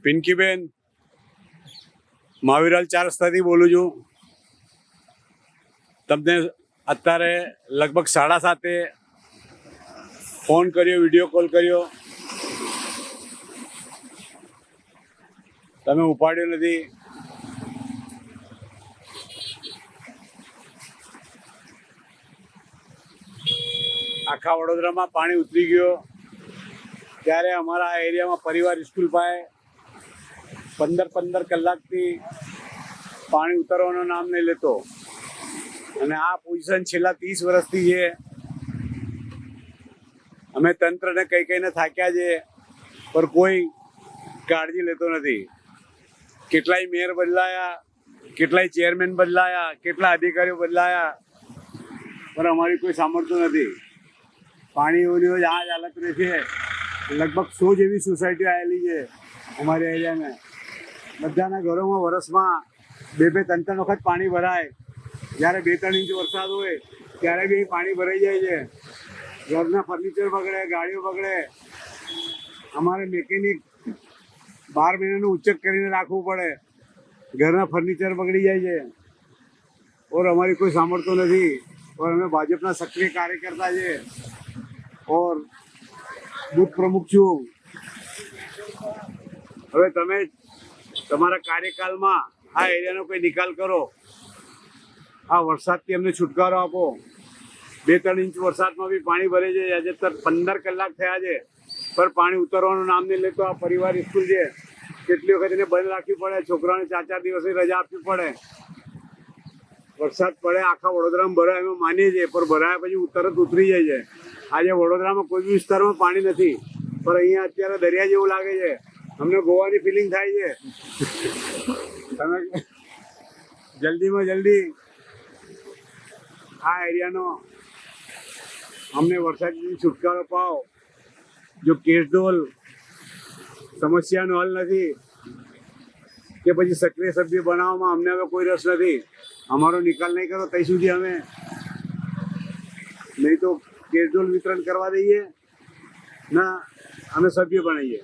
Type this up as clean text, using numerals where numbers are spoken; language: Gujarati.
પિંકીબેન, મહાવીરાલ 4 રસ્તાથી બોલું છું. તમને અત્યારે લગભગ 7:30 ફોન કર્યો, વિડીયો કોલ કર્યો, તમે ઉપાડ્યો નથી. આખા વડોદરામાં પાણી ઉતરી ગયો ત્યારે અમારા આ એરિયામાં પરિવાર સ્કૂલ પાસે 15 કલાકથી પાણી ઉતરવાનું નામ નહીં લેતો, અને આ પોઝિશન છેલ્લા 30 વર્ષથી છે. અમે તંત્રને કહીને થાક્યા છે, પણ કોઈ કાળજી લેતો નથી. કેટલાય મેયર બદલાયા, કેટલાય ચેરમેન બદલાયા, કેટલા અધિકારીઓ બદલાયા, પણ અમારી કોઈ સાંભળતું નથી. પાણીઓની જ આ જ હાલત રહે છે. લગભગ 100 જેવી સોસાયટીઓ આવેલી છે અમારા એરિયામાં. બધાના ઘરોમાં વર્ષમાં 2-3 વખત પાણી ભરાય. જ્યારે 2-3 ઇંચ વરસાદ હોય ત્યારે બી પાણી ભરાઈ જાય છે. ઘરના ફર્નિચર બગડે, ગાડીઓ બગડે. અમારે મેકેનિક 12 મહિનાનું ઉચ્ચક કરીને રાખવું પડે. ઘરના ફર્નિચર બગડી જાય છે. ઓર અમારી કોઈ સાંભળતું નથી. ઓર અમે ભાજપના સક્રિય કાર્યકર્તા છે, ઓર બૂથ પ્રમુખ છું. હવે તમે તમારા કાર્યકાલમાં આ એરિયાનો કોઈ નિકાલ કરો. આ વરસાદથી અમને છુટકારો આપો. 2-3 ઇંચ વરસાદમાં બી પાણી ભરે છે. આજે 15 કલાક થયા છે, પણ પાણી ઉતરવાનું નામ નહીં લેતો. આ પરિવાર સ્કૂલ છે, કેટલી વખત એને બંધ રાખવી પડે. છોકરાઓને 4-4 દિવસની રજા આપવી પડે. વરસાદ પડે આખા વડોદરામાં ભરાય અમે માનીએ છીએ, પણ ભરાયા પછી તરત ઉતરી જાય છે. આજે વડોદરામાં કોઈ બી વિસ્તારમાં પાણી નથી, પણ અહીંયા અત્યારે દરિયા જેવું લાગે છે. અમને ગોવાની ફિલિંગ થાય છે. તમે જલ્દીમાં જલ્દી આ એરિયાનો અમને વરસાદથી છુટકારો પાવો. જો કેસડોલ સમસ્યાનો હલ નથી કે પછી સક્રિય સભ્ય બનાવવામાં અમને હવે કોઈ રસ નથી. અમારો નિકાલ નહીં કરો ત્યાં સુધી અમે નહીં તો કેસડોલ વિતરણ કરવા દઈએ, ના અમે સભ્ય બનાવીએ.